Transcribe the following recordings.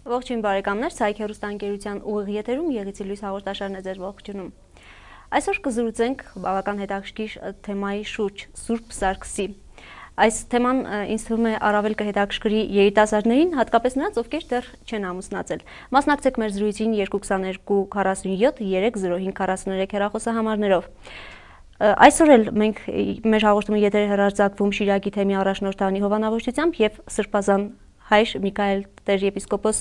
Ողջույն բարեկամներ, Սայք հեռուստաընկերության ուղիղ եթերում Եղիցի լույս հաղորդաշարն է ձեզ ողջունում։ Այսօր կզրուցենք բավական հետաքրքիր թեմայի շուրջ՝ Սուրբ Սարգսի։ Այս թեման ինձ թվում է առավել կհետաքրքրի երիտասարդներին, հատկապես նրանց, ովքեր դեռ չեն ամուսնացել։ Մասնակցեք մեր զրույցին 222 47 30543 հեռախոսահամարներով։ Այսօր էլ մենք մեր հաղորդումը եթեր հեռարձակվում Շիրակի թեմի առաջնորդ Անի Հովանավորչությամբ եւ Սրբազան հայր Միքայել Տեր-եպիսկոպոս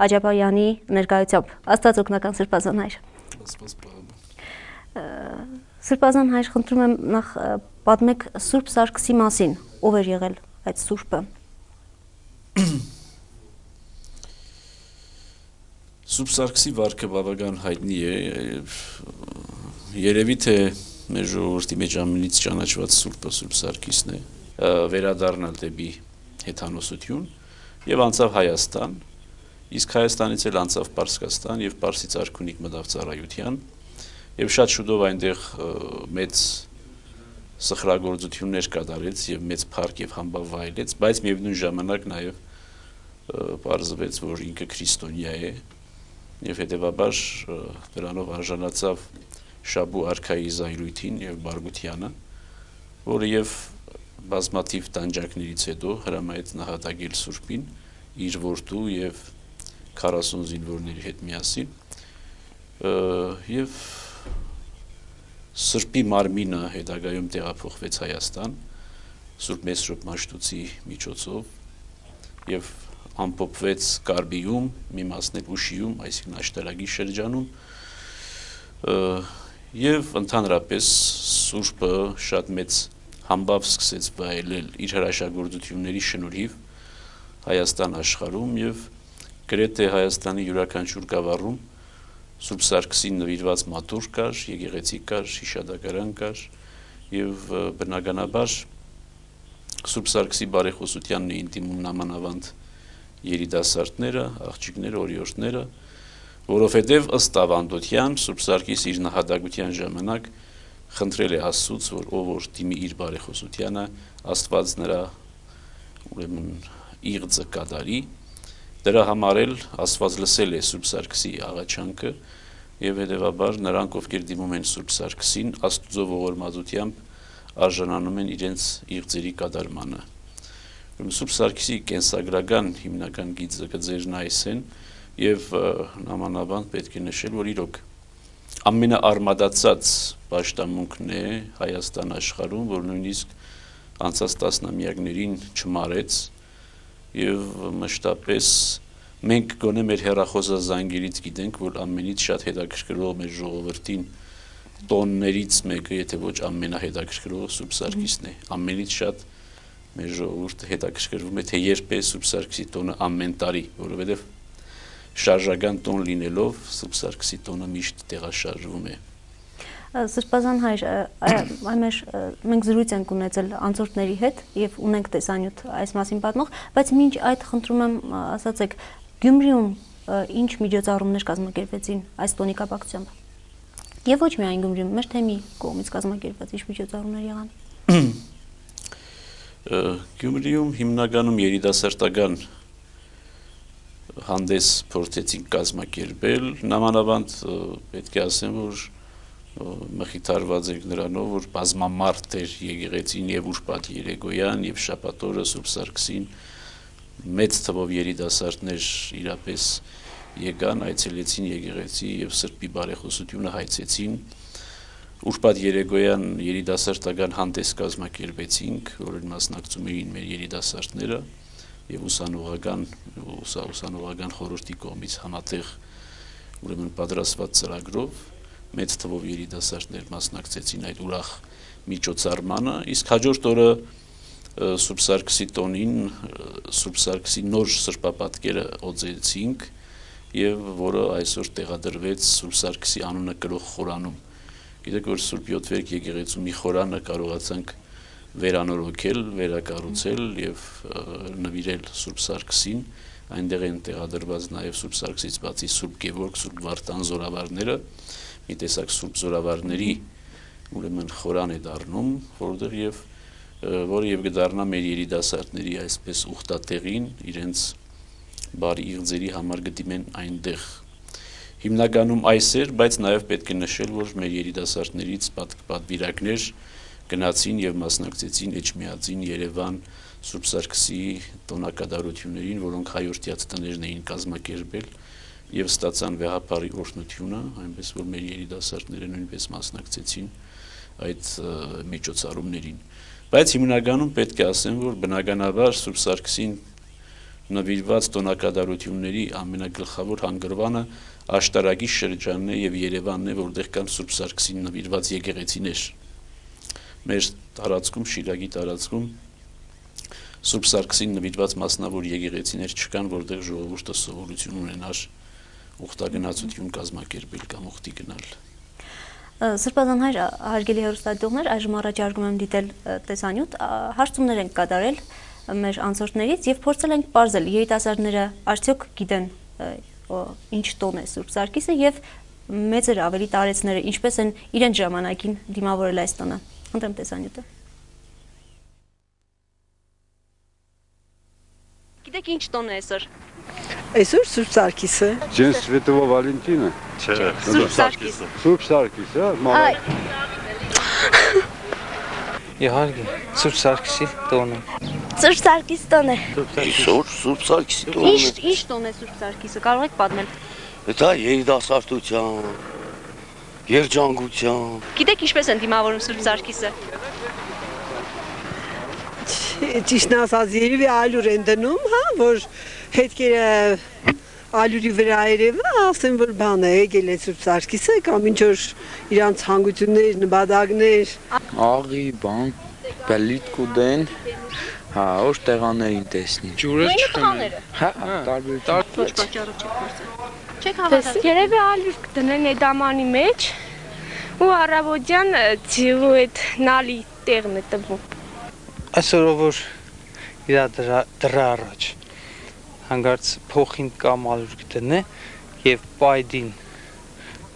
Աջապայանի ներկայությամբ։ Աստված օգնական Սրբազան հայր։ Սրբազան հայր, խնդրում եմ նախ պատմեք Սուրբ Սարգսի մասին, ով էր եղել այդ Սուրբը։ Սուրբ Սարգսի վարքը բավական հայտնի է, երևի թե մեր ժողովրդի մեջ ամենից ճանաչված Սուրբը Սուրբ Սարգիսն է, վերադառնալ դեպի հեթանոսություն եւ անցավ Հայաստան, իսկ Հայաստանից էլ անցավ Պարսկաստան եւ Պարսից արքունիք մտավ Ծառայության եւ շատ շուտով այնտեղ մեծ սխրագործություններ կատարեց եւ մեծ փառք եւ համբավ վայելեց, բայց միևնույն ժամանակ նաեւ պարզվեց, որ ինքը քրիստոնյա է եւ հետեւաբար դրանով արժանացավ Շաբու արքայի զայրույթին եւ բարգությանը, որը եւ բազմաթիվ տանջանքներից հետո հրամայեց նահատակել Սուրբին իր որդու եւ 40 զինվորների հետ միասին եւ Սրբի մարմինը հետագայում տեղափոխվեց Հայաստան Սուրբ Մեսրոպ Մաշտոցի միջոցով եւ ամփոփվեց Կարբիում, մի մասն էլ Ուշիում, այսինքն Աշտարակի շրջանում եւ ընդհանրապես Սուրբը շատ մեծ համբավ սկսեց վայելել իր հրաշագործությունների շնորհիվ Հայաստան աշխարհում եւ գրեթե Հայաստանի յուրաքանչյուր գավառում Սուրբ Սարգսին նվիրված մատուռ կար, եկեղեցի կար, հիշադակարան կար եւ բնականաբար Սուրբ Սարգսի բարեխոսությանն էին դիմում նամանավանդ երիտասարդները, աղջիկները, օրիորդները, որովհետեւ ըստ ավանդության Սուրբ Սարգիս իր նահատակության ժամանակ խնդրել է Աստծուց, որ ով որ դիմի իր բարեխոսությանը, Աստված նրա ուրեմն իղձը կատարի, դրա համար էլ Աստված լսել է Սուրբ Սարգսի աղաչանքը եւ հետեւաբար նրանք, ովքեր դիմում են Սուրբ Սարգսին, Աստծո ողորմածությամբ արժանանում են իրենց իղձերի կատարմանը։ Սուրբ Սարգսի կենսագրական հիմնական գիծը գծերն այս են եւ նամանավանդ պետք է նշել, որ իրոք ամենաարմադացած պաշտամունքն է Հայաստան աշխարհում, որ նույնիսկ անցած տասնամյակներին չմարեց եւ մշտապես մենք գոնե մեր հեռախոսազանգերից գիտենք, որ ամենից շատ հետաքրքրող մեր ժողովրդին տոններից մեկը, եթե ոչ ամենահետաքրքրողը Սուրբ Սարգիսն է, ամենից շատ մեր ժողովուրդը հետաքրքրվում է, թե երբ է Սուրբ Սարգսի տոնը ամեն տարի, որովհետեւ շարժական տոն լինելով Սուրբ Սարգսի տոնը միշտ տեղաշարժվում է։ Սրբազան հայր, մենք զրույց ենք ունեցել անցորդների հետ եւ ունենք տեսանյութ այս մասին պատմող, բայց մինչ այդ խնդրում եմ ասացեք, Գյումրիում ինչ միջոցառումներ կազմակերպվեցին այս տոնի կապակցությամբ։ Եվ ոչ միայն Գյումրիում, մեր թեմի կողմից կազմակերպված ինչ միջոցառումներ եղան։ Գյումրիում հիմնականում երիտասարդական հանդես փորձեցին կազմակերպել, նամանավանդ պետք է ասեմ, որ մխիթարված ենք նրանով, որ բազմամարդ էր եկեղեցին եւ Ուրբաթ Երեգոյան եւ շաբաթ օրը Սուրբ Սարգսին մեծ թվով երիտասարդներ իրապես եկան, այցելեցին եկեղեցի եւ Սրբի բարեխոսությունը հայցեցին։ Ուրբաթ Երեգոյան երիտասարդական հանդես կազմակերպեցինք, որին մասնակցում էին մեր երիտասարդները եւ ուսանողական խորհրդի կողմից համատեղ ուրեմն պատրաստված ծրագրով մեծ թվով երիտասարդներ մասնակցեցին այդ ուրախ միջոցառմանը, իսկ հաջորդ օրը Սուրբ Սարգսի տոնին Սուրբ Սարգսի նոր սրբապատկերը օծեցինք եւ որը այսօր տեղադրվեց Սուրբ Սարգսի անունը կրող խորանում։ Գիտեք, որ Սուրբ Յոթվերք եկեղեցու մի խորանը կարողացանք վերանորոգել, վերակառուցել եւ նվիրել Սուրբ Սարգսին, այնտեղ են տեղադրված նաեւ Սուրբ Սարգսից բացի Սուրբ Գևորգ, Սուրբ Վարդան զորավարները, մի տեսակ Սուրբ զորավարների ուրեմն խորան է դառնում, որտեղ որը եւ կդառնա մեր երիտասարդների այսպես ուխտատեղին իրենց բարի իղձերի համար գտիմեն այնտեղ։ Հիմնականում այս էր, բայց նաև պետք է նշել, որ մեր երիտասարդներից պատվիրակներ գնացին եւ մասնակցեցին Էջմիածին Երևան Սուրբ Սարգսի տոնակատարություններին, որոնք հայորդյաց տներն էին կազմակերպել եւ ստացան վեհապարի օրհնությունը, այնպես որ մեր երիտասարդները նույնպես մասնակցեցին այդ միջոցառումներին։ Բայց հիմնականում պետք է ասեմ, որ բնականաբար Սուրբ Սարգսին նվիրված տոնակատարությունների ամենագլխավոր հանգրվանը աշտարակի շրջանն է եւ Երևանն է, որտեղ կան Սուրբ Սարգսին նվիրված եկեղեցիներ։ Մեր տարածքում, Շիրակի տարածքում Սուրբ Սարգսին նվիրված մասնավոր եկեղեցիներ չկան, որտեղ ժողովուրդը սովորություն ունենար ուխտագնացություն կազմակերպել կամ ուխտի գնալ։ Սրբազան հայր, հարգելի հեռուստադիտողներ, այժմ առաջարկում եմ դիտել տեսանյութ, հարցումներ ենք կատարել մեր անցորդներից եւ փորձել ենք պարզել երիտասարդները արդյոք գիտեն ինչ տոն է Սուրբ Սարգիսը եւ մեծերը ավելի տարեցները ինչպես են իրենց ժամանակին դիմավորել այս տոնը։ Ընտրեմ տեսանյութը։ Գիտեք ինչ տոն է այսօր։ Այսօր Սուրբ Սարգիսը։ Դեն Святого Վալենտինը։ Չէ, Սուրբ Սարգիսը։ Սուրբ Սարգիսը, Իհարկե, Սուրբ Սարգսի տոնը։ Սուրբ Սարգիս տոն է։ Այսօր Սուրբ Սարգսի տոնն է։ Ինչ տոն է Սուրբ Սարգիսը, կարող եք պատմել։ Դա երիտասարդության, երջանկության։ Գիտեք ինչպես են դիմավորում Սուրբ Սարգիսը։ Ճիշտն ասած երևի ալյուր են դնում, հա, որ հետքերը ալյուրի վրա երևա, ասեմ որ բան է, եկել է Սուրբ Սարգիսը կամ ինչ որ իրանց հանգություններ, նպատակներ։ Աղի, բան, բելիտ կուդեն, հա, որ տեղաներին տեսնի։ Ջուրը չկան։ Հա, տարբեր։ Ինչ պատճառով չեք փորձել։ Չեք հավատալ։ Երևի ալյուր կդնեն էդամանի մեջ ու առավոտյան ձիու այդ նալի տեղն է տվում։ Այսօր որ իրա դրա առաջ հանգարց փոխին կամ ալյուր կդնե եւ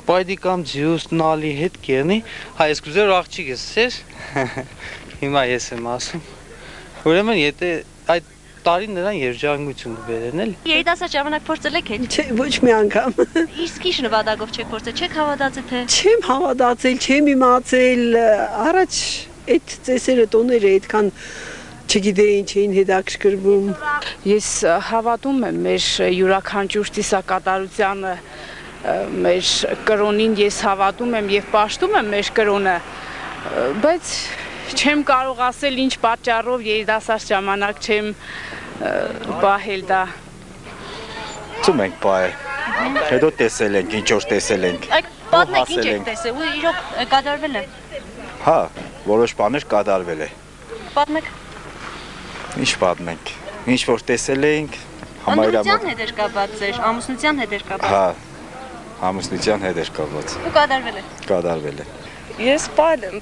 պայդի կամ ձյուս նալի հետ կերնի, հայ ես կուզեր աղջիկս էր, հիմա ես եմ ասում, ուրեմն եթե այդ տարի նրան երջանկություն կբերեն էլի։ Երիտասարդ ժամանակ փորձել եք հետ։ Չէ, ոչ մի անգամ։ Իսկ ինչ նվադագով չեք փորձել, չեք հավատացել թե։ Չեմ հավատացել, չեմ իմացել, առաջ այդ ծեսերը տոները այդքան չգիտեին, չէին հետաքրքրվում։ Ես հավատում եմ մեր յուրաքանչյուր տիսակատարությանը, մեր կրոնին ես հավատում եմ եւ պաշտում եմ մեր կրոնը, բայց չեմ կարող ասել ինչ պատճառով երիտասարդ ժամանակ չեմ պահել դա։ Ցում ենք պահել։ Հետո տեսել ենք, ինչ որ տեսել ենք։ Այդ պատմեք ինչ եք տեսել, ու իրոք կատարվել է։ Հա, որոշ բաներ կատարվել է։ Պատմեք։ Ինչ պատմենք։ Ինչ որ տեսել ենք, Ամուսնության հետ էր կապված ձեր, ամուսնության հետ էր կապված։ Հա, ամուսնության հետ էր կապված։ Ու կատարվել է։ Կատարվել է։ Ես պահել եմ,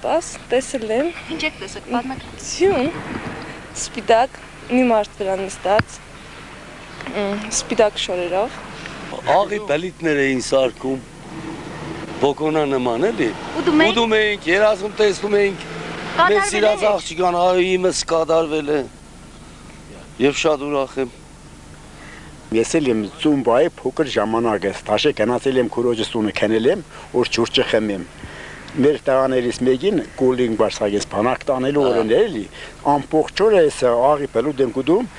տեսել եմ։ Ինչ եք տեսել, պատմեք։ Ձյուն, սպիտակ, մի մարդ վրա նստած, սպիտակ շորերով։ Աղի բելիտներ էին սարքում, բոկոնա նման էլի։ Ուդում էինք, երազում տեսնում էինք, մեր սիրած աղջիկան իմս կատարվել է եւ շատ ուրախ եմ։ Ես էլ եմ ծումբայի փոքր ժամանակ ես, տաշե գնացել եմ քուրոջս տունը քնել եմ, որ ջուրճը խմեմ։ Մեր տղաներից մեկին կոլինգ բարձրագես բանակ տանելու օրն էլի, ամբողջ օրը ես աղի բելուտ եմ գուտում,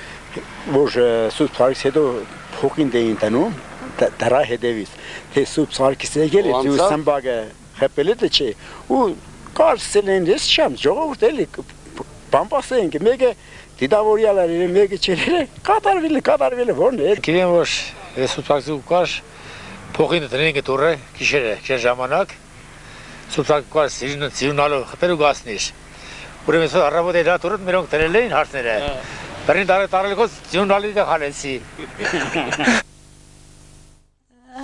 որ Սուրբ Սարգիս հետո փոխին դեին տանում, դրա հետևից, թե Սուրբ Սարգիս եկել է, դու սմբագը խփել է չէ, ու կարծել են ես չեմ, ժողովուրդ էլի բամբասենք, մեկը դիտավորյալը մեկը չէ, կատարվել է, որն է։ Գիտեմ որ Սուրբ Սարգսի կար փոխին դրենք այդ օրը, գիշերը, ջեր ժամանակ Սուրբ Սարգսի կար սիրունալու խփելու գասնիշ։ Ուրեմն այսօր առավոտ այդ օրը մերոնք դրել էին հարցները։ Բերին տարելքոս սիրունալի դե խալեցի։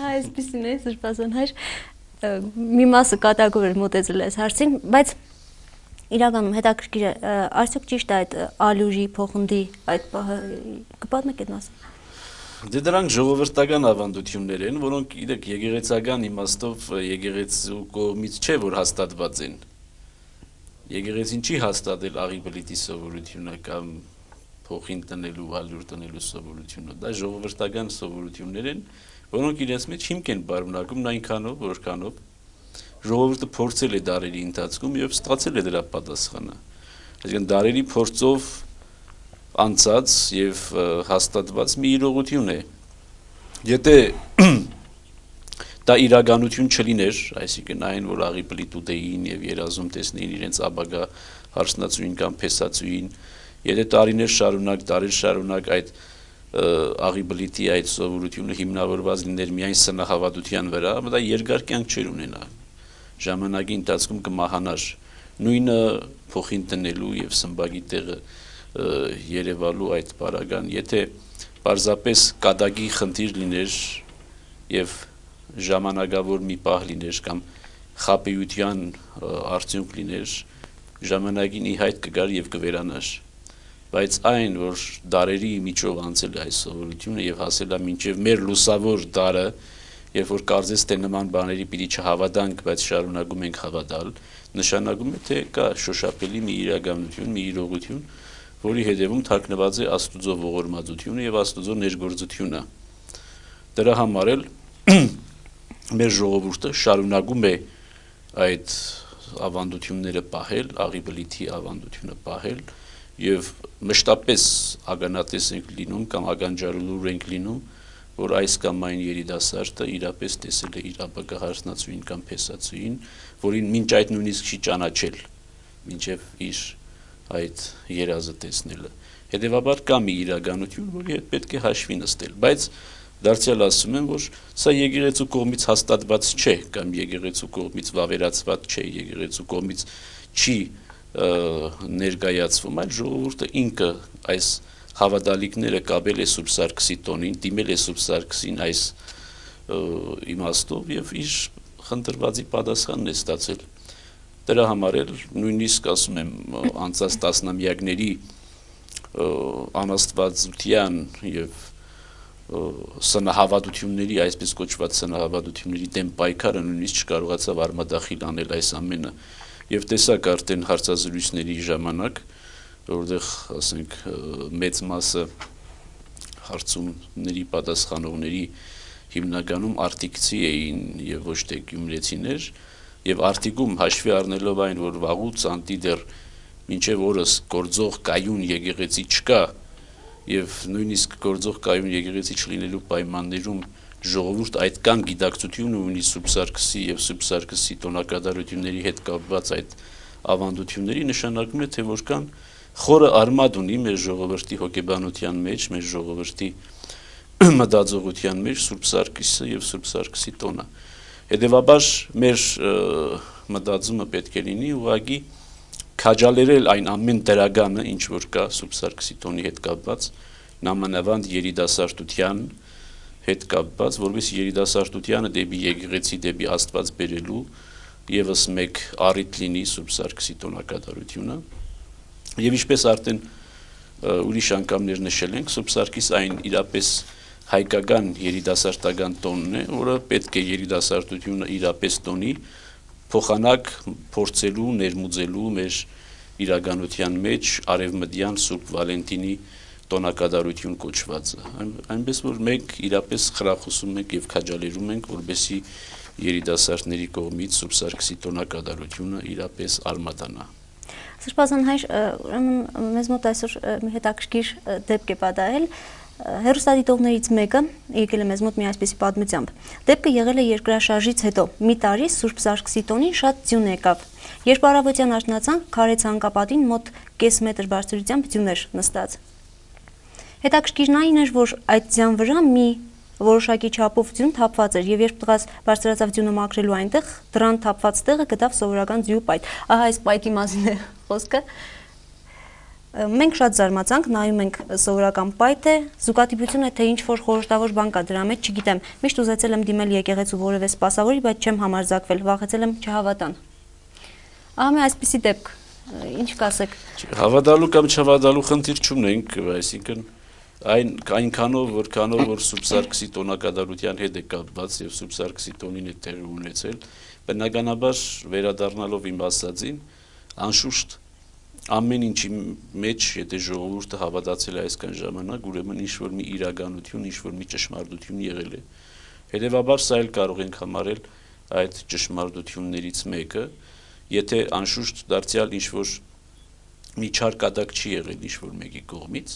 Այսպեսին է Սրբազան հայր, մի մասը կատակով էր մոտեցել այս հարցին, բայց իրականում հետաքրքիր է, արդյոք ճիշտ է այդ ալյուրի փոխնդի այդ կպատմեք այդ մասը։ Դե դրանք ժողովրդական ավանդություններ են, որոնք իրեք եկեղեցական իմաստով եկեղեցու կողմից չէ որ հաստատված են։ Եկեղեցին չի հաստատել աղի բլիթի սովորությունը կամ փոխին տնելու, հալյուր տնելու սովորությունը, դա ժողովրդական սովորություններ են, որոնք իրենց մեջ հիմք են բարունակում այնքանով, որքանով ժողովուրդը փորձել է դարերի ընթացքում եւ ստացել է դրա պատասխանը։ Այսինքն դարերի փորձով անցած եւ հաստատված մի իրողություն է։ Եթե դա իրականություն չլիներ, այսինքն այն, որ աղի պլիտուտեին եւ երազում տեսնեին իրենց աբագա հարսնացուին կամ փեսացուին, եթե տարիներ շարունակ այդ աղի բլիտի այդ սովորությունը հիմնավորված լիներ միայն սնահավատության վրա, դա երկար կյանք չէր ունենա։ Ժամանակի ընթացքում կմահանար, նույնը փոխին տնելու եւ սմբագի տեղը երևալու այդ բարական, եթե պարզապես կադագի խնդիր լիներ եւ ժամանակավոր մի պահ լիներ կամ խապեյության արդյունք լիներ, ժամանակին ի հայտ կգար եւ կվերանար, բայց այն, որ դարերի միջով անցել է այս սովորությունը եւ հասել է մինչեւ մեր լուսավոր դարը, երբ որ կարծես թե նման բաների պիտի չհավատանք, բայց շարունակում ենք հավատալ, նշանակում է թե կա շոշափելի մի իրականություն, մի իրողություն, որի հետևում թաքնված է Աստուծո ողորմածությունը եւ Աստուծո ներգործությունը։ Դրա համար էլ մեր ժողովուրդը շարունակում է այդ ավանդությունները պահել, աղի բլիթի ավանդությունը պահել եւ մշտապես ականատես ենք լինում կամ ականջարուլուր ենք լինում, որ այս կամ այն երիտասարդը իրապես տեսել է իր ապագա հարսնացուին կամ փեսացուին, որին մինչ այդ նույնիսկ չի ճանաչել, մինչեւ իր այդ երազը տեսնելը։ Հետևաբար կա մի իրականություն, որի հետ պետք է հաշվի նստել, բայց դարձյալ ասում եմ, որ սա եկեղեցու կողմից հաստատված չէ, կամ եկեղեցու կողմից վավերացված չէ, եկեղեցու կողմից չի ներկայացվում, այլ ժողովուրդը ինքը այս հավատալիքները կապել է Սուրբ Սարգսի տոնին, դիմել է Սուրբ Սարգսին այս իմաստով եւ իր խնդրվածի պատասխանն է ստացել։ Դրա համար էլ նույնիսկ ասում եմ անցած տասնամյակների անաստվածության եւ սնահավատությունների, այսպես կոչված սնահավատությունների դեմ պայքարը նույնիսկ չկարողացավ արմատախիլ անել այս ամենը եւ տեսակ արդեն հարցազրույցների ժամանակ, որտեղ ասենք մեծ մասը հարցումների պատասխանողների հիմնականում արտիքցի էին եւ ոչ թե գյումրեցիներ եւ արտիկում հաշվի առնելով այն, որ վաղուց անտի դեռ մինչեւ օրս գործող կայուն եկեղեցի չկա եւ նույնիսկ գործող կայուն եկեղեցի չլինելու պայմաններում ժողովուրդ այդքան գիտակցություն ունի Սուրբ Սարգսի եւ Սուրբ Սարգսի տոնակատարությունների հետ կապված այդ ավանդությունների, նշանակում է թե որքան խորը արմատ ունի մեր ժողովրդի հոգեբանության մեջ, մեր ժողովրդի մտածողության մեջ Սուրբ Սարգիսը եւ Սուրբ Սարգսի տոնը։ Հետևաբար մեր մտածումը պետք է լինի ուղղակի քաջալերել այն ամեն դրագանը, ինչ որ կա Սուրբ Սարգսի տոնի հետ կապված, նամանավանդ երիտասարդության հետ կապված, որովհետեւ երիտասարդությանը դեպի եկեղեցի, դեպի Աստված բերելու եւս մեկ առիթ լինի Սուրբ Սարգսի տոնակատարությունը։ Եվ ինչպես արդեն ուրիշ անգամներ նշել ենք, Սուրբ Սարգիս այն իրապես հայկական երիտասարդական տոնն է, որը պետք է երիտասարդությունը իրապես տոնի փոխանակ փորձելու, ներմուծելու մեր իրականության մեջ արևմտյան Սուրբ Վալենտինի տոնակատարություն կոչվածը։ Այնպես որ մենք իրապես խրախուսում ենք եւ քաջալերում ենք, որբեսի երիտասարդների կողմից Սուրբ Սարգսի տոնակատարությունը իրապես արմատանա։ Սրբազան հայր, ուրեմն մեզ մոտ այսօր մի հետաքրքիր դեպք է պատահել։ Հեռուստադիտողներից մեկը եկել է մեզ մոտ մի այսպիսի պատմությամբ։ Դեպքը եղել է երկրաշարժից հետո։ Մի տարի Սուրբ Սարգսի տոնին շատ ձյուն եկավ։ Երբ առավոտյան արթնացանք, քարե ցանկապատին մոտ կես մետր բարձրությամբ ձյուն էր նստած։ Հետաքրքիրն այն էր, որ այդ ձյան վրա մի որոշակի չափով ձյուն թափված էր, եւ երբ տղաս բարձրացավ ձյունը մաքրելու այնտեղ, դրան թափված տեղը գտավ սովորական ձյու պայթ։ Ահա այս պայթի մասին է խոսքը։ Մենք շատ զարմացանք, նայում ենք սովորական պայթ է, զուգադիպություն է, թե ինչ որ խորհրդավոր բան կա դրա մեջ, չգիտեմ։ Միշտ ուզեցել եմ դիմել եկեղեցու որևէ սպասավորի, բայց չեմ համարձակվել, վախեցել եմ չհավատան։ Ահա մի այսպիսի դեպք, ինչ կասեք։ Հավատալու կամ չհավատալու խնդիր չունենք, այսինքն այնքանով, որքանով որ Սուրբ Սարգսի տոնակատարության հետ է կապված եւ Սուրբ Սարգսի տոնին է տեղ ունեցել, բնականաբար վերադառնալով իմ ասածին, անշուշտ ամեն ինչի մեջ, եթե ժողովուրդը հավատացել է այսքան ժամանակ, ուրեմն ինչ-որ մի իրականություն, ինչ-որ մի ճշմարտություն եղել է։ Հետևաբար սա էլ կարող ենք համարել այդ ճշմարտություններից մեկը, եթե անշուշտ դարձյալ ինչ-որ մի չարկադակ չի եղել ինչ-որ մեկի կողմից,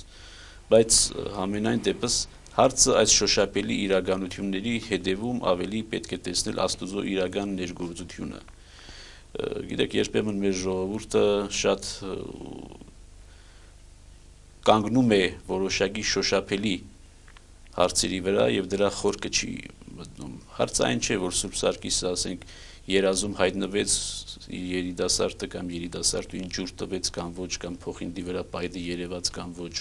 բայց համենայն դեպս հարցը այս շոշափելի իրականությունների հետևում ավելի պետք է տեսնել Աստուծո իրական ներգործությունը։ Գիտեք, երբեմն մեր ժողովուրդը շատ կանգնում է որոշակի շոշափելի հարցերի վրա եւ դրա խորքը չի մտնում։ Հարցը այն չէ, որ Սուրբ Սարգիսը, ասենք, երազում հայտնվեց երիտասարդը կամ երիտասարդուին ջուր տվեց կամ ոչ, կամ փոխինդի վրա պայդը երևաց կամ ոչ,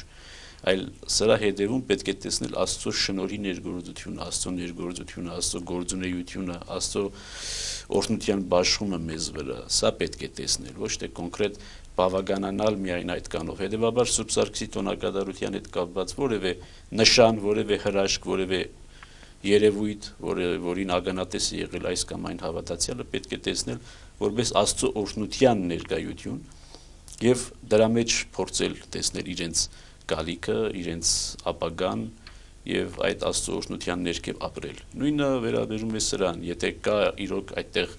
այլ սրա հետևում պետք է տեսնել Աստծո շնորհի ներգործությունը, Աստծո ներգործությունը, Աստծո գործունեությունը, Աստծո օրհնության բաշխումը մեզ վրա, սա պետք է տեսնել, ոչ թե կոնկրետ բավականանալ միայն այդ կանով։ Հետևաբար Սուրբ Սարգսի տոնակատարության հետ կապված որևէ նշան, որևէ հրաշք, որևէ երևույթ, որին ականատես է եղել այս կամ այն հավատացյալը, պետք է տեսնել որպես Աստծո օրհնության ներկայություն եւ դրա մեջ փորձել տեսնել իրենց գալիքը, իրենց ապագան եւ այդ Աստծո օրհնության ներքև ապրել։ Նույնը վերաբերում է սրան, եթե կա իրոք այդտեղ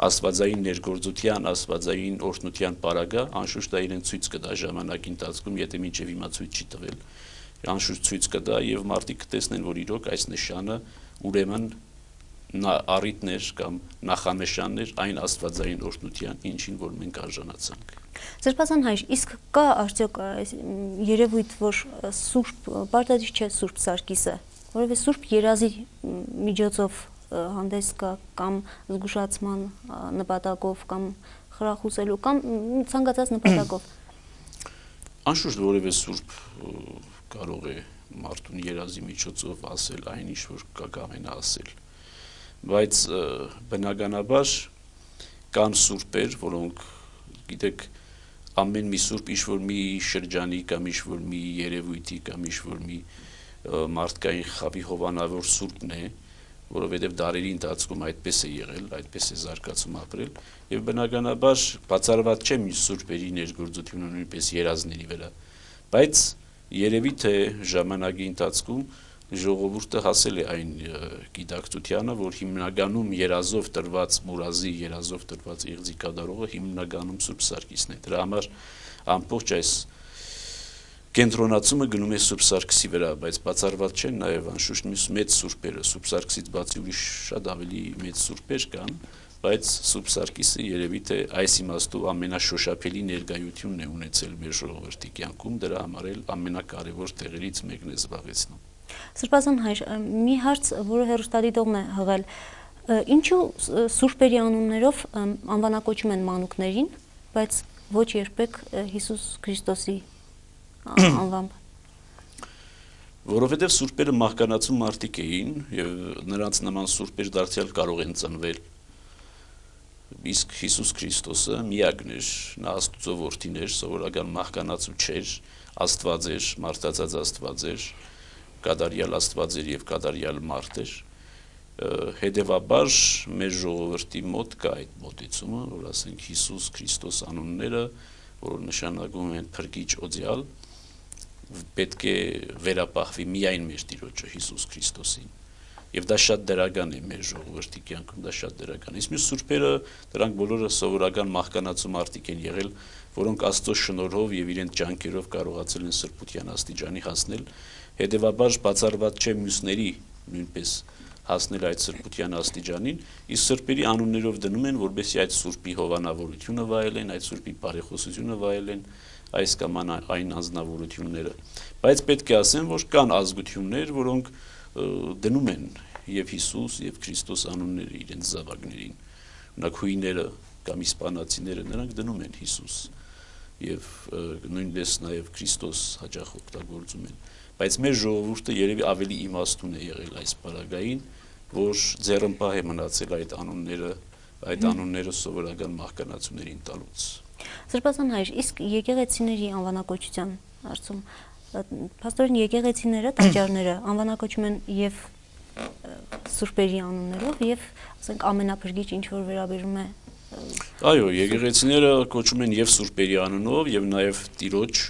աստվածային ներգործության, աստվածային օրհնության պարագա, անշուշտ դա իրեն ցույց կտա ժամանակի ընթացքում, եթե մինչև հիմա ցույց չի տվել, անշուշտ ցույց կտա եւ մարդիկ կտեսնեն, որ իրոք այս նշանը ուրեմն առիթներ կամ նախանշաններ այն աստվածային օրհնության, ինչին որ մենք արժանացանք։ Սրբազան հայր, իսկ կա արդյոք երևույթ, որ Սուրբ Պարտադիր չէ Սուրբ Սարգիսը, որովհետեւ Սուրբ երազի միջոցով հանդես կա կամ զգուշացման նպատակով կամ խրախուսելու կամ ցանկացած նպատակով։ Անշուշտ որևէ Սուրբ կարող է մարդուն երազի միջոցով ասել այն, ինչ որ կամենա ասել, բայց բնականաբար կան սուրբեր, որոնք գիտեք ամեն մի սուրբ ինչ-որ մի շրջանի կամ ինչ-որ մի երևույթի կամ ինչ-որ մի մարդկային խավի հովանավոր սուրբն է, որովհետև դարերի ընթացքում այդպես է եղել, այդպես է զարգացում ապրել եւ բնականաբար բացառված չէ մի սուրբերի ներգործությունը նույնպես երազների վրա, բայց երևի թե ժամանակի ընթացքում ժողովուրդը հասել է այն գիտակցությանը, որ հիմնականում երազով տրված մուրազի, երազով տրված իղձի կատարողը հիմնականում Սուրբ Սարգիսն է։ Դրա համար ամբողջ այս կենտրոնացումը գնում է Սուրբ Սարգսի վրա, բայց բացառված չեն նաև անշուշտ մյուս մեծ սուրբերը, Սուրբ Սարգսից բացի ուրիշ շատ ավելի մեծ սուրբեր կան, բայց Սուրբ Սարգիսը երևի թե այս իմաստով ամենաշոշափելի ներկայությունն է ունեցել մեր ժողովրդի կյանքում, դրա համար էլ ամենակարևոր տեղերից մեկն է զբաղեցնում։ Սրբազան հայր, մի հարց, որը հեռուստադիտողն է հղել, ինչու սուրբերի անուններով անվանակոչում են մանուկներին, բայց ոչ երբեք Հիսուս Քրիստոսի անվամբ։ Որովհետև սուրբերը մահկանացու մարդիկ էին եւ նրանց նման սուրբեր դարձյալ կարող են ծնվել։ Իսկ Հիսուս Քրիստոսը միակն էր, նա Աստծո որդին էր, սովորական մահկանացու չէր, Աստված էր, մարդածած Աստված էր, կատարյալ Աստված էր եւ կատարյալ մարդ էր։ Հետևաբար մեր ժողովրդի մոտ կա այդ մոտեցումը, որ ասենք Հիսուս Քրիստոս անունները, որ նշանակում են փրկիչ օձյալ, պետք է վերապահվի միայն մեր Տիրոջը Հիսուս Քրիստոսին։ Եվ դա շատ դրական է մեր ժողովրդի կյանքում, դա շատ դրական։ Իսկ մյուս սուրբերը, դրանք բոլորը սովորական մահկանացու մարդիկ են եղել, որոնք Աստծո շնորհով եւ իրենց ջանքերով կարողացել են սրբության աստիճանի հասնել։ Հետևաբար բացառված չէ մյուսների նույնպես հասնել այդ սրբության աստիճանին, իսկ սրբերի անուններով դնում են, որովհետեւ այդ սուրբի հովանավորությունը վայելեն, այդ սուրբի բարեխոսությունը վայելեն, այս կամ այն անձնավորությունները։ Բայց պետք է ասեմ, որ կան ազգություններ, որոնք դնում են եւ Հիսուս եւ Քրիստոս անունները իրենց զավակներին։ Օրինակ հույները կամ իսպանացիները նրանք դնում են Հիսուս եւ նույնպես նաեւ Քրիստոս հաճախ օգտագործում են։ Բայց մեր ժողովուրդը երևի ավելի իմաստուն է եղել այս բaragային, որ ձեռնպահ է մնացել այդ անունները սովորական մահկանացուներին տալուց։ Սրբազան հայր, իսկ եկեղեցիների անվանակոչության հարցում փաստորեն եկեղեցիները, տաճարները անվանակոչում են եւ սուրբերի անուններով եւ ասենք ամենափրկիչ ինչ որ վերաբերում է Այո, եկեղեցիները կոչում են եւ սուրբերի անունով եւ նաեւ Տիրոջ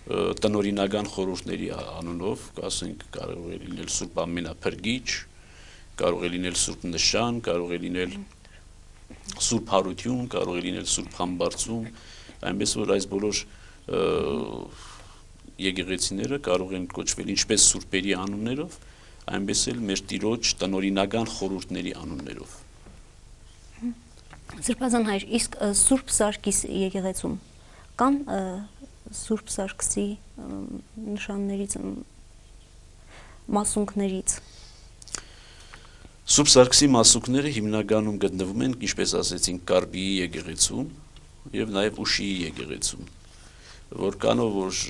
տնօրինական խորհուրդների անունով, ասենք կարող է լինել Սուրբ Ամենափրկիչ, կարող է լինել Սուրբ Նշան, կարող է լինել Սուրբ Հարություն, կարող է լինել Սուրբ Համբարձում, այնպես որ այս բոլոր եկեղեցիները կարող են կոչվել ինչպես սուրբերի անուններով, այնպես էլ մեր Տիրոջ տնօրինական խորհուրդների անուններով։ Սրբազան հայր, իսկ Սուրբ Սարգիս եկեղեցում կան Սուրբ Սարգսի նշաններից, մասունքներից։ Սուրբ Սարգսի մասունքները հիմնականում գտնվում են, ինչպես ասեցինք, Կարպիի եկեղեցում եւ նաեւ Ուշիի եկեղեցում, որքանով որ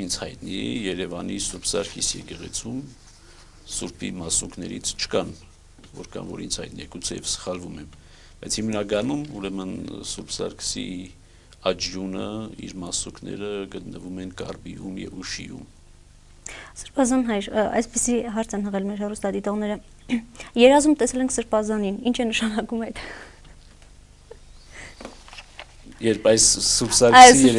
ինձ հայտնի է Երևանի Սուրբ Սարգիս եկեղեցում Սուրբի մասունքներից չկան, որքան որ ինձ հայտնի է, գուցե սխալվում եմ, բայց հիմնականում ուրեմն Սուրբ Սարգսի աջյունը իր մասունքները գտնվում են Կարպիում եւ Ուշիում։ Սրբազան հայր, այսպեսի հարց են հղել մեր հեռուստադիտողները։ Երազում տեսել ենք Սրբազանին, ինչ է նշանակում այդ։ Երբ այս Սուրբ Սարգսի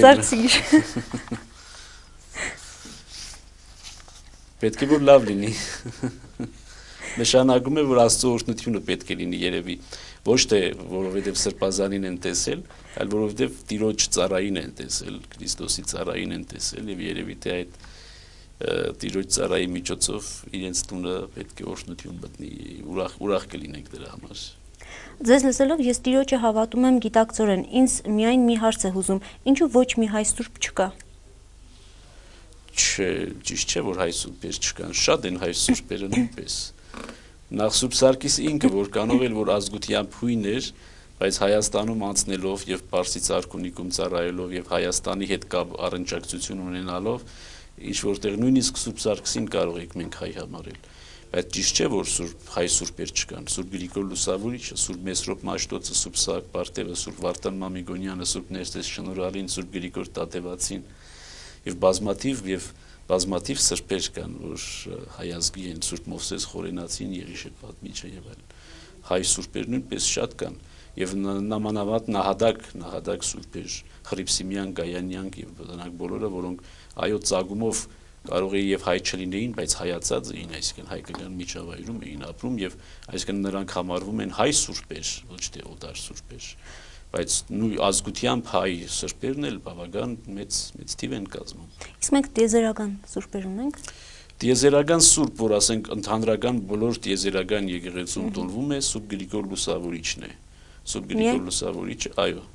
պետք է որ լավ լինի։ Նշանակում է, որ Աստծո օրհնությունը պետք է լինի երևի, ոչ թե որովհետև Սրբազանին են տեսել, այլ որովհետև Տիրոջ ծառային են տեսել, Քրիստոսի ծառային են տեսել եւ երևի թե այդ Տիրոջ ծառայի միջոցով իրենց տունը պետք է օրհնություն մտնի, ուրախ կլինենք դրա համար։ Ձեզ լսելով ես Տիրոջը հավատում եմ գիտակցորեն, ինձ միայն մի հարց է հուզում, ինչու ոչ մի հայ սուրբ չկա։ Չէ, ճիշտ չէ, որ հայ սուրբեր չկան, շատ են հայ սուրբերը նույնպես։ Նախ Սուրբ Սարգիսը ինքը որքանով էլ որ ազգությամբ հույն էր, բայց Հայաստանում անցնելով եւ Պարսից արքունիքում ծառայելով եւ Հայաստանի հետ կապ առնչակցություն ունենալով, ինչ որտեղ նույնիսկ Սուրբ Սարգսին կարող եք մենք հայ համարել։ Բայց ճիշտ չէ, որ հայ սուրբեր չկան։ Սուրբ Գրիգոր Լուսավորիչը, Սուրբ Մեսրոպ Մաշտոցը, Սուրբ Սահակ Պարտևը, Սուրբ Վարդան Մամիկոնյանը, Սուրբ Ներսես Շնորհալին, Սուրբ Գրիգոր Տատևացին եւ բազմաթիվ սրբեր կան, որ հայ ազգի են, Սուրբ Մովսես Խորենացին, Եղիշե Պատմիչը եւ այլն։ Հայ սուրբեր նույնպես շատ կան եւ նամանավանդ նահատակ սուրբեր, Խրիփսիմյան, Գայանյան եւ նրանք բոլորը, որոնք այո ծագումով կարող է եւ հայ չլինեին, բայց հայացած էին, այսինքն հայկական միջավայրում էին ապրում եւ այսինքն նրանք համարվում են հայ սուրբեր, ոչ թե օտար սուրբեր, բայց նույն ազգությամբ հայ սրբերն էլ բավական մեծ թիվ են կազմում։ Իսկ մենք տիեզերական սուրբեր ունենք։ Տիեզերական սուրբ, որ ասենք ընդհանրական բոլոր տիեզերական եկեղեցում տոնվում է, Սուրբ Գրիգոր Լուսավորիչն է։ Սուրբ Գրիգոր Լուսավորիչը, այո,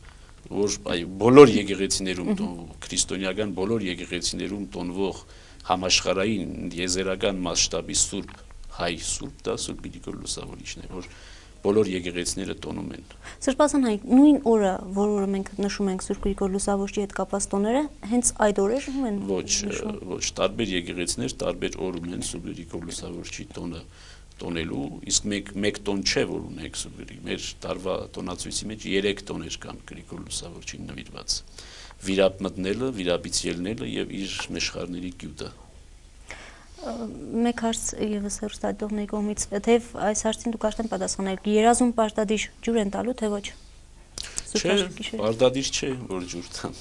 որ բոլոր եկեղեցիներում տոնվող, քրիստոնեական բոլոր եկեղեցիներում տոնվող համաշխարհային տիեզերական մասշտաբի սուրբ հայ սուրբ դա Սուրբ Գրիգոր Լուսավորիչն է, որ բոլոր եկեղեցիները տոնում են։ Սրբազան հայ, նույն օրը, որ օրը մենք նշում ենք Սուրբ Գրիգոր Լուսավորչի հետ կապված տոները, հենց այդ օրերում են։ Ոչ, տարբեր եկեղեցիներ տարբեր օրում են Սուրբ Գրիգոր Լուսավորչի տոնը տոնելու, իսկ մեկ տոն չէ, որ ունենք Սուրբ Գրիգոր, մեր տարվա տոնացույցի մեջ 3 տոներ կան Գրիգոր Լուսավորչին նվիրված։ Վիրապ մտնելը, վիրապից ելնելը եւ իր մեշխարների գյուտը։ Մեկ հարց եւս հեռուստադիտողների կողմից, թեև այս հարցին դուք արդեն պատասխանել, երազում պարտադիր ջուր են տալու, թե ոչ։ Չէ, պարտադիր չէ, որ ջուր տան։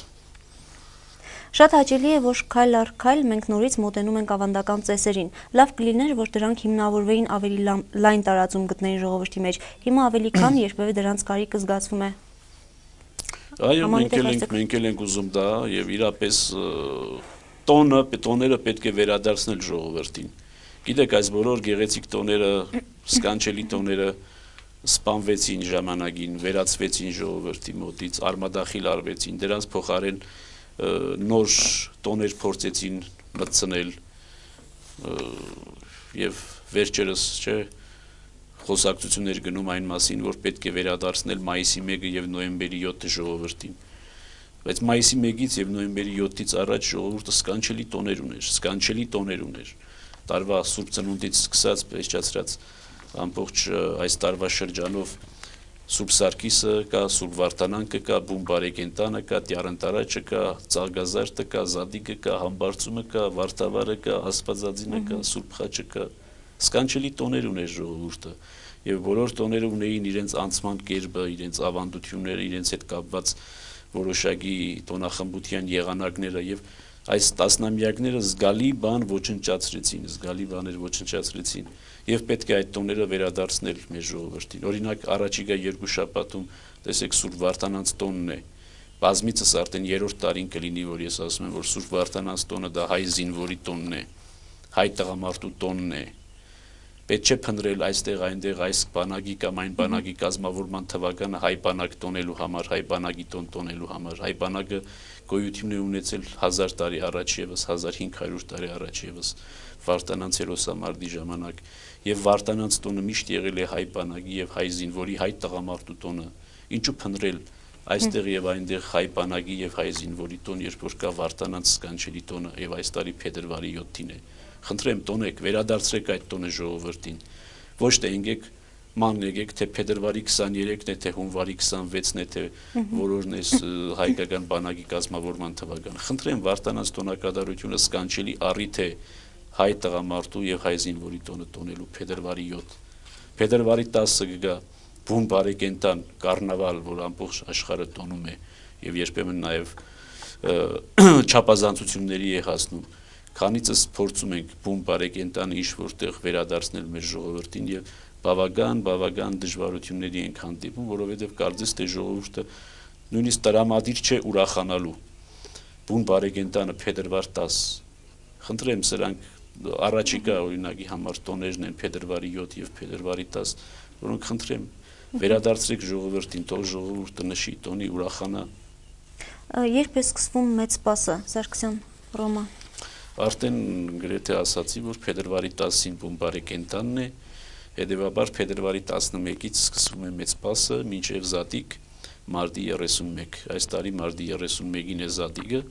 Շատ հաճելի է, որ քայլ առ քայլ մենք նորից մոտենում ենք ավանդական ծեսերին։ Լավ կլիներ, որ դրանք հիմնավորվեին ավելի լայն տարածում գտնեին ժողովրդի մեջ։ Հիմա ավելի քան երբևէ դրանց կարիքը զգացվում է։ Այո, մենք էլ ենք ուզում դա եւ իրապես տոները պետք է վերադարձնել ժողովրդին։ Գիտեք, այս բոլոր գեղեցիկ տոները, սկանչելի տոները սպանվեցին ժամանակին, վերացվեցին ժողովրդի մոտից, արմադախիլ արվեցին, դրանց փոխարեն նոր տոներ փորձեցին մտցնել եւ վերջերս չէ խոսակցություններ գնում այն մասին, որ պետք է վերադարձնել մայիսի 1-ը եւ նոյեմբերի 7-ը ժողովրդին։ Բայց մայիսի 1-ից եւ նոյեմբերի 7-ից առաջ ժողովուրդը սկանչելի տոներ ուներ։ Տարվա Սուրբ Ծնունդից սկսած փեշչացրած ամբողջ այս տարվա շրջանով Սուրբ Սարգիսը կա, Սուրբ Վարդանանքը կա, Բուն Բարեկենտանը կա, Տյառընտարաճը կա, Ծաղգազարդը կա, Զադիկը կա, Համբարձումը կա, Վարդավառը կա, Աստվածածինը կա, Սուրբ Խաչը կա, Սկանչելի տոներ ուներ ժողովուրդը եւ բոլոր տոները ունեին իրենց անցման կերպը, իրենց ավանդությունները, իրենց հետ կապված որոշակի տոնախմբության եղանակները եւ այս տասնամյակները զգալի բան ոչնչացրեցին եւ պետք է այդ տոները վերադարձնել մեր ժողովրդին։ Օրինակ առաջիկա 2 շաբաթում տեսեք Սուրբ Վարդանանց տոնն է։ Բազմիցս արդեն 3-րդ տարին կլինի, որ ես ասում եմ, որ Սուրբ Վարդանանց տոնը դա հայ զինվորի տոնն է, հայ տղամարդու տոնն է։ Պետք չէ փնտրել այստեղ այնտեղ այս բանակի կամ այն բանակի կազմավորման թվականը հայ բանակ տոնելու համար, հայ բանակի տոն տոնելու համար։ Հայ բանակը գոյություն է ունեցել 1000 տարի առաջ եւս, 1500 տարի առաջ եւս Վարդանանց հերոսամարտի ժամանակ, եւ Վարդանանց տոնը միշտ եղել է հայ բանակի եւ հայ զինվորի, հայ տղամարդու տոնը։ Ինչու փնտրել այստեղ եւ այնտեղ հայ բանակի եւ հայ զինվորի տոն, երբ որ կա Վարդանանց սկանչելի տոնը եւ այս տարի փետրվարի 7-ին է։ Խնդրեմ տոնեք, վերադարձրեք այդ տոնը ժողովրդին։ Ոչ թե եկեք ման եկեք, թե փետրվարի 23-ն է, թե հունվարի 26-ն է, թե որորն է հայկական բանակի կազմավորման թվականը։ Խնդրեմ Վարդանանց տոնակատարությունը սկանչելի առիթ է հայ տղամարդու եւ հայ զինվորի տոնը տոնելու փետրվարի 7։ Փետրվարի 10-ը կգա բուն բարեկենտան կառնավալ, որ ամբողջ աշխարհը տոնում է եւ երբեմն նաեւ չափազանցությունների է հասնում։ Քանիցս փորձում ենք բուն բարեկենտանը ինչ որտեղ վերադարձնել մեր ժողովրդին եւ բավական դժվարությունների ենք հանդիպում, որովհետեւ կարծես թե ժողովուրդը նույնիսկ տրամադիր չէ ուրախանալու բուն բարեկենտանը փետրվար 10։ Խնդրեմ սրանք առաջիկա օրինակի համար տոներն են փետրվարի 7 եւ փետրվարի 10, որոնք խնդրեմ վերադարձրեք ժողովրդին, թող ժողովուրդը նշի, տոնի, ուրախանա։ Երբ է սկսվում մեծ սպասը, Սարգսյան, Ռոմա։ Արդեն գրեթե ասացի, որ փետրվարի 10-ին բուն բարեկենտանն է, հետևաբար փետրվարի 11-ից սկսվում է մեծ սպասը, մինչև Զատիկ մարտի 31։ Այս տարի մարտի 31-ին է Զատիկը,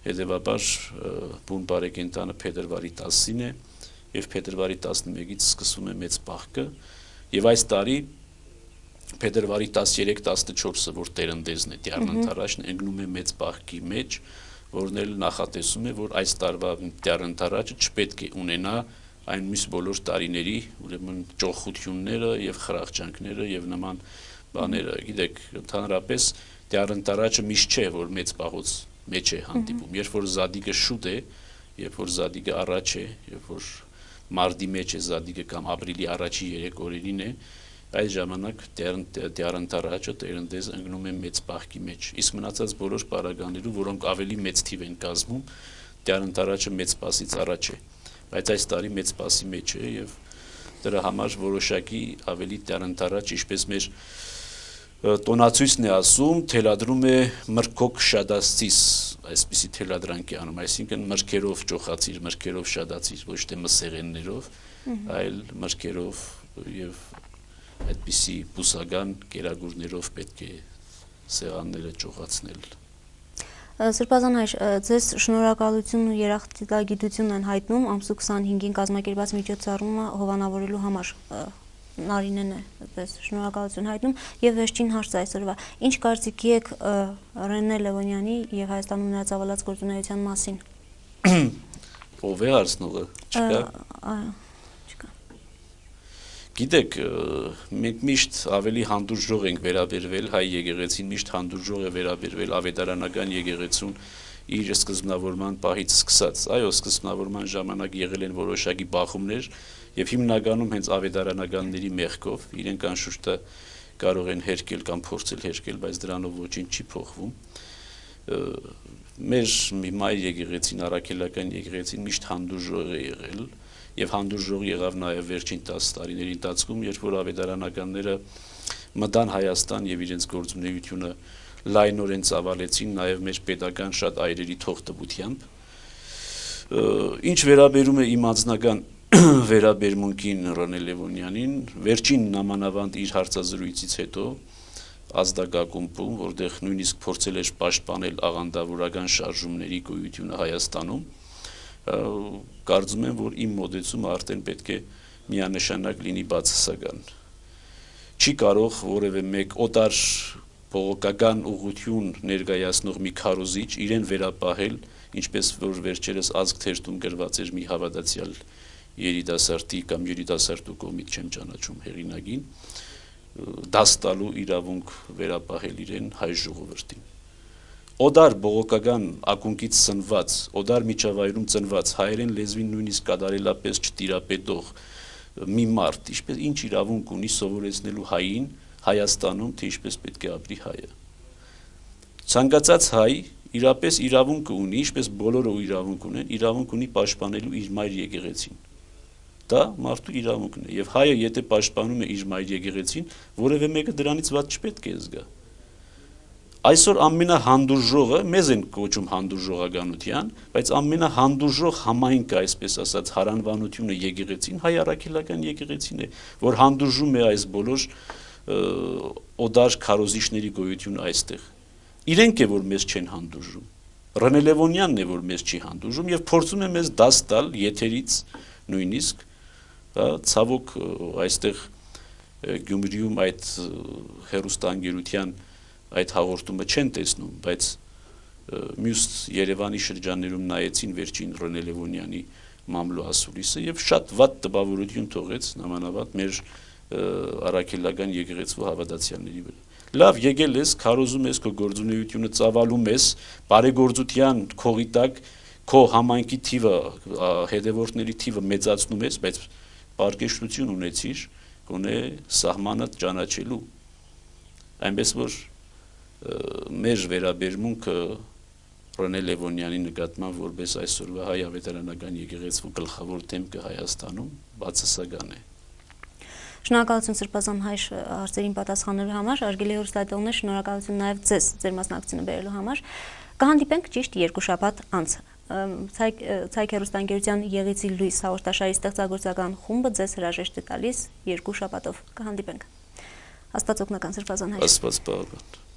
հետևաբար բուն բարեկենտանը փետրվարի 10-ին է եւ փետրվարի 11-ից սկսվում է մեծ պահքը եւ այս տարի փետրվարի 13-14-ը, որ Տերնդեզն է, Տյառնընթարաճն ընկնում է մեծ պահքի մեջ, որն էլ նախատեսում է, որ այս տարվա Տյառնընթարաճը չպետք է ունենա այն մյուս բոլոր տարիների, ուրեմն ճոխությունները եւ խրախճանքները եւ նման բաները։ Գիտեք, ընդհանրապես Տյառնընթարաճը միշտ չէ, որ մեծ պահոց մեջ է հանդիպում։ Երբ որ Զադիկը շուտ է, երբ որ Զադիկը առաջ է, երբ որ մարտի մեջ է Զադիկը կամ ապրիլի առաջի 3 օրերին է, այս ժամանակ Տյառնընթարաճը Տերնդեզը ընկնում է մեծ պահքի մեջ։ Իսկ մնացած բոլոր պարագաներում, որոնք ավելի մեծ թիվ են կազմում, Տյառնընթարաճը մեծ սպասից առաջ է։ Բայց այս տարի մեծ սպասի մեջ է եւ դրա համար որոշակի ավելի Տյառնընթարաճ, ինչպես մեր տոնացույցն է ասում, թելադրում է մրկոք շադացիս, այսպիսի թելադրանք է անում, այսինքն մրգերով ճոխացիր, մրգերով շադացիր, ոչ թե մսեղեններով, այլ մրգերով եւ այդպիսի բուսական կերագուրներով պետք է սեղանները ճոխացնել։ Սրբազան հայր, ձեզ շնորհակալություն ու երախտագիտություն են հայտնում ամսու 25-ին կազմակերպված միջոցառումը հովանավորելու համար։ Նարինեն է ձեզ շնորհակալություն հայտնում եւ վերջին հարցը այսօրվա։ Ինչ կարծիքի եք Ռենե Լևոնյանի եւ Հայաստանում նրա ծավալած գործունեության մասին։ Ով է հարցնողը, չկա։ Գիտեք, մենք միշտ ավելի հանդուրժող ենք վերաբերվել, հայ եկեղեցին միշտ հանդուրժող է վերաբերվել ավետարանական եկեղեցուն իր սկզբնավորման պահից սկսած։ Այո, սկզբնավորման ժամանակ եղել են որոշակի բախումներ եւ հիմնականում հենց ավետարանականների մեղքով, իրենք անշուշտ կարող են հերկել կամ փորձել հերկել, բայց դրանով ոչինչ չի փոխվում։ Մեր մայր եկեղեցին, առաքելական եկեղեցին միշտ հանդուրժող է եղել եւ հանդուրժող եղավ նաեւ վերջին 10 տարիների ընթացքում, երբ որ ավետարանականները մտան Հայաստան եւ իրենց գործունեությունը լայնորեն ծավալեցին նաեւ մեր պետական շատ այրերի թողտվությամբ։ Ինչ վերաբերում է իմ անձնական վերաբերմունքին Ռենե Լևոնյանին, վերջին նամանավանդ իր հարցազրույցից հետո ազդագակումբում, որտեղ նույնիսկ փորձել էր պաշտպանել աղանդավորական շարժումների գոյությունը Հայաստանում, կարծում եմ, որ իմ մոտեցումը արդեն պետք է միանշանակ լինի բացասական։ Չի կարող որևէ մեկ օտար բողոքական ուղղություն ներկայացնող մի քարոզիչ իրեն վերապահել, ինչպես որ վերջերս ազգ թերթում գրված էր մի հավատացյալ երիտասարդի կամ երիտասարդու կողմից չեմ ճանաչում հեղինակին, դաս տալու իրավունք վերապահել իրեն հայ ժողովրդին։ Օդար բողոքական ակունքից ծնված, օդար միջավայրում ծնված հայերեն լեզվին նույնիսկ կատարելապես չտիրապետող մի մարդ, ինչպես ինչ իրավունք ունի սովորեցնելու հային Հայաստանում, թե ինչպես պետք է ապրի հայը։ Ցանկացած հայ իրապես իրավունք ունի, ինչպես բոլորը իրավունք ունեն, իրավունք ունի պաշտպանելու իր մայր եկեղեցին։ Դա մարդու իրավունքն է, եւ հայը եթե պաշտպանում է իր մայր եկեղեցին, որևէ մեկը դրանից ված չպետք է զգա։ Այսօր ամենահանդուրժողը, մեզ են կոչում հանդուրժողականության, բայց ամենահանդուրժող համայնքը, այսպես ասած, հարանվանությունը եկեղեցին, հայ առաքելական եկեղեցին է, որ հանդուրժում է այս բոլոր օդար քարոզիչների գոյությունը այստեղ։ Իրենք է, որ մեզ չեն հանդուրժում։ Ռենե Լևոնյանն է, որ մեզ չի հանդուրժում եւ փորձում է մեզ դաս տալ եթերից նույնիսկ, ցավոք այստեղ Գյումրիում այդ հերոստանգերության այդ հաղորդումը չեն տեսնում, բայց մյուս Երևանի շրջաններում նայեցին վերջին Ռենե Լևոնյանի մամլո ասուլիսը եւ շատ վատ տպավորություն թողեց նամանավանդ մեր առաքելական եկեղեցու հավատացյալների վրա։ Լավ, եկել ես, քարոզում ես քո գործունեությունը, ծավալում ես, բարեգործության քողի տակ քո համայնքի թիվը, հետևորդների թիվը մեծացնում ես, բայց պարկեշտություն ունեցիր, գոնե սահմանը ճանաչելու։ Այնպես որ մեր վերաբերմունքը Ռենե Լևոնյանի նկատմամբ որպես այսօրվա հայ ավետարանական եկեղեցու գլխավոր դեմքը Հայաստանում բացասական է։ Շնորհակալություն Սրբազան հայ հարցերին պատասխանելու համար, հարգելի հեռուստադիտողներ, շնորհակալություն նաև ձեզ ձեր մասնակցությունը բերելու համար։ Կհանդիպենք ճիշտ 2 շաբաթ անց։ Ցայք հեռուստաընկերության Եղեցի լույս հաղորդաշարի ստեղծագործական խումբը ձեզ հրաժեշտ է տալիս 2 շաբաթով։ Կհանդիպենք։ Աստված օգնական Սրբազան հայ։ Աստված պահապան։